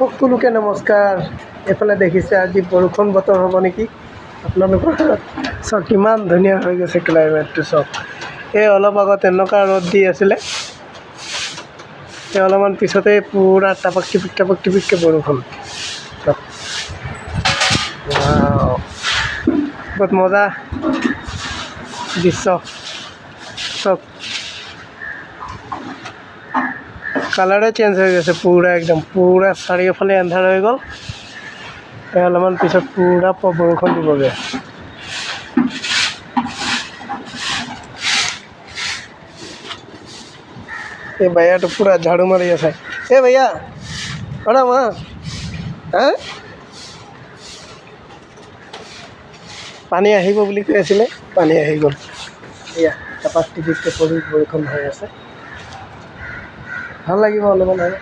সকলোকে নমস্কাৰ। এইফালে দেখিছে আজি বৰষুণ বতৰ হ'ব নেকি আপোনালোকৰ চাওক কিমান ধুনীয়া হৈ গৈছে ক্লাইমেটটো চাওক। এই অলপ আগত এনেকুৱা ৰ'দ দি আছিলে, এই অলপমান পিছতে পূৰা টাপাক টিপিককৈ বৰষুণ। বহুত মজা দৃশ্য চাওক, কালাৰে চেঞ্জ হৈ গৈছে পূৰা একদম পূৰা চাৰিওফালে এন্ধাৰ হৈ গ'ল। অলপমান পিছত পূৰা বৰষুণ দিবগৈ। এই ভাইয়াটো পূৰা ঝাড়ু মাৰি আছে। এই ভাইয়া অৰা মা হা পানী আহিব বুলি কৈ আছিলে, পানী আহি গ'ল। এয়া টাপাক টিপিককৈ বৰষুণ হৈ আছে, ভাল লাগিব অলপমান আৰু।